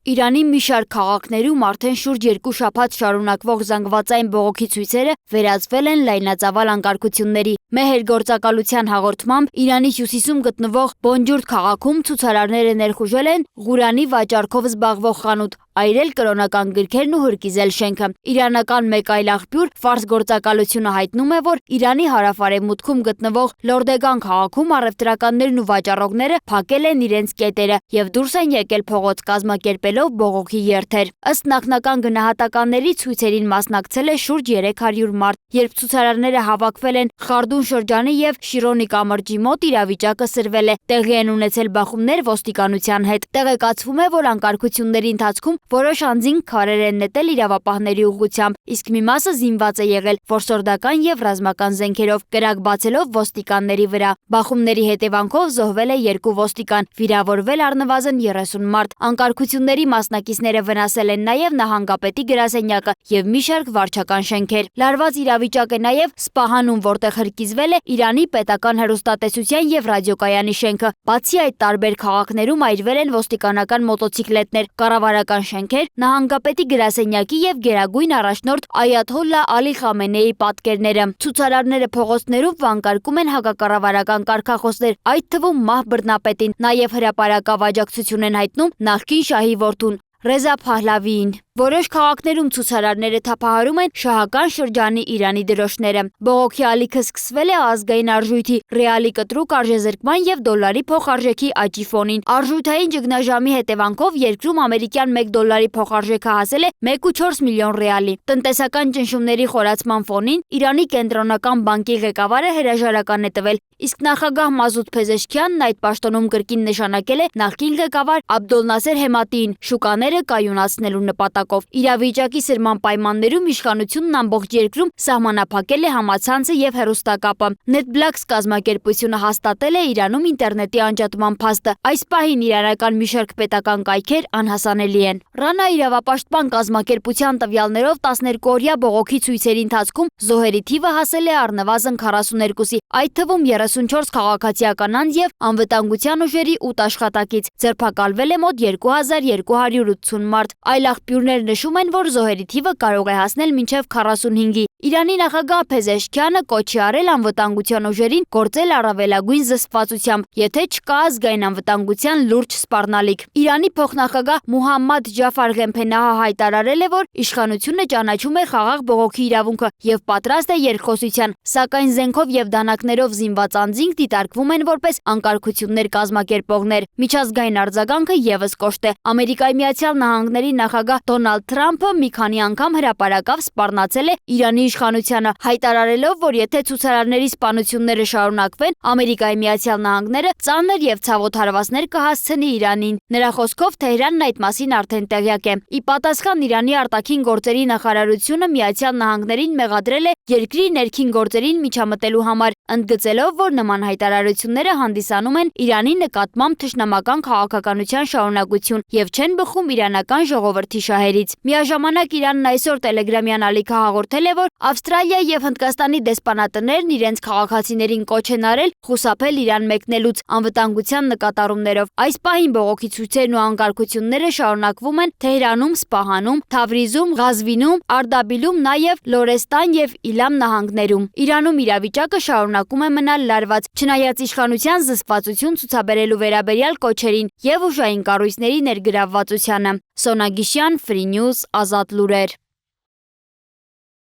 Իրանի մի շարք քաղաքներում արդեն շուրջ 2 շաբաթ շարունակվող զանգվածային բողոքի ցույցերը վերածվել են լայնածավալ անկարգությունների։ Մեհեր գործակալության հաղորդմամբ Իրանի հյուսիսում գտնվող Բոնջուրդ քաղաքում ցուցարարները ներխուժել են Ղուրանի վաճառքով զբաղվող խանութ, այրել կրոնական գրքերն ու հրկիզել շենքը։ Իրանական մեկ այլ աղբյուր Ֆարս գործակալությունը հայտնում է, որ Իրանի հարավ-արևմուտքում գտնվող Լորդեգան քաղաքում առևտրականներն ու վաճառողները փակել են իրենց կետերը եւ դուրս են եկել փողոց կազմակերպելով բողոքի երթեր։ Ըստ նախնական գնահատականների ցույցերին մասնակցել է շուրջ 300 մարդ, երբ ցուցարարները հավաքվել են Խարդուն շրջանի եւ Շիրոնի կամրջի մոտ իրավիճակը սրվել է։ Տեղի են ունեցել բախումներ ոստիկանության հետ։ Տեղեկացվում է, որ անկարգությունների ընթացքում որոշ անձինք քարեր են նետել իրավապահների ուղղությամբ, իսկ մի մասը զինված է եղել որսորդական եւ ռազմական զենքերով, կրակ բացելով ոստիկանների վրա։ Բախումների հետևանքով զոհվել է 2 ոստիկան, վիրավորվել առնվազն 30 մարդ։ Անկարգությունների մասնակիցները վնասել են նաեւ նահանգապետի գրասենյակը եւ մի շարք վարչական շենքեր։ Լարված իրավիճակ է նաեւ Սպահանում, որտեղ հրկիզվել է Իրանի պետական հեռուստատեսության եւ ռադիոկայանի շենքը։ Բացի այդ, տարբեր քաղաքներում այրվել են ոստիկանական մոտոցիկլետներ, կառավարական շենքեր, նահանգապետի գրասենյակի եւ գերագույն առաջնորդ Այաթոլլա Ալի Խամենեի պատկերները։ Ցուցարարները փողոցներում վանկարկում են հակակառավարական կարգախոսներ, այդ թվում մահ բռնապետին, նաեւ հրապարակավ աջակցություն են հայտնում նախկին շահի որդուն Ռեզա Փահլավիին։ Որոշ քաղաքներում ցուցարարները թափահարում են շահական շրջանի Իրանի դրոշները։ Բողոքի ալիքը սկսվել է ազգային արժույթի ռեալի կտրուկ արժեզրկման եւ դոլարի փոխարժեքի աճի ֆոնին։ Արժութային ճգնաժամի հետևանքով երկրում ամերիկյան 1 դոլարի փոխարժեքը հասել է 1.4 միլիոն ռեալի։ Տնտեսական ճնշումների խորացման ֆոնին Իրանի կենտրոնական բանկի ղեկավարը հրաժարական է տվել, իսկ նախագահ Մազուդ Փեզեշքյանն այդ պաշտոնում կրկին նշանակել է նախկին ղեկավար Աբդոլնասեր Հեմատիին շուկաները կայունացնելու նպատակով։ Իրավիճակի սրման պայմաններում իշխանությունն ամբողջ երկրում սահմանափակել է համացանցը եւ հեռուստակապը։ NetBlocks կազմակերպությունը հաստատել է Իրանում ինտերնետի անջատման փաստը։ Այս պահին իրանական մի շարք պետական կայքեր անհասանելի են։ ՌԱՆԱ իրավապաշտպան կազմակերպության տվյալներով 12-օրյա բողոքի ցույցերի ընթացքում զոհերի թիվը հասել է առնվազն 42-ի, այդ թվում 34 քաղաքացիական անձ եւ անվտանգության ուժերի 8 աշխատակից։ Ձերբակալվել է մոտ 2280 մարդ։ Այլ աղբյուրներ նշում են, որ զոհերի թիվը կարող է հասնել մինչև 45-ի։ Իրանի նախագահ Փեզեշքյանը կոչ է արել անվտանգության ուժերին գործել առավելագույն զսպվածությամբ, եթե չկա ազգային անվտանգության լուրջ սպառնալիք։ Իրանի փոխնախագահ Մուհամմադ Ջաֆար Ղեմփենահը հայտարարել է, որ իշխանությունը ճանաչում է խաղաղ բողոքի իրավունքը եւ պատրաստ է երկխոսության, սակայն զենքով եւ դանակներով զինված անձինք դիտարկվում են որպես անկարգություններ կազմակերպողներ։ Միջազգային արձագանքը եւս կոշտ է։ Ամերիկայի Միացյալ Նահանգների նախագահ Դոնալդ Թրամփը մի քանի անգամ հրապարակավ սպառնացել է Իրանի իշխանությանը, հայտարարելով, որ եթե ցուցարարների սպանությունները շարունակվեն, Ամերիկայի Միացյալ Նահանգները ծանր եւ ցավոտ հարվածներ կհասցնի Իրանին։ Նրա խոսքով Թեհրանն այդ մասին արդեն տեղյակ է։ Ի պատասխան Իրանի արտաքին գործերի նախարարությունը Միացյալ Նահանգներին մեղադրել է երկրի ներքին գործերին միջամտելու համար, ընդգծելով, որ նման հայտարարությունները հանդիսանում են Իրանի նկատմամբ թշնամական քաղաքականության շարունակություն եւ չեն բխում իրանական ժողովրդի շահերից։ Միաժամանակ Իրանն այսօր տելեգրամյան ալիքը հաղորդել է, որ Ավստրալիա եւ Հնդկաստանի դեսպանատներն իրենց քաղաքացիներին կոչ են արել խուսափել Իրան մեկնելուց անվտանգության նկատառումներով։ Այս պահին բողոքի ցույցերն ու անկարգությունները շարունակվում են Թեհրանում, Սպահանում, Թավրիզում, Ղազվինում, Արդաբիլում, նաեւ Լորեստան եւ Իլամ նահանգներում։ Իրանում իրավիճակը շարունակում է մնալ լարված, չնայած իշխանության զսպվածություն ցուցաբերելու վերաբերյալ կոչերին եւ ուժային կառույցների ներգրավվածությանը։ Սոնա Գիշյան, Free News, Ազատ լուրեր։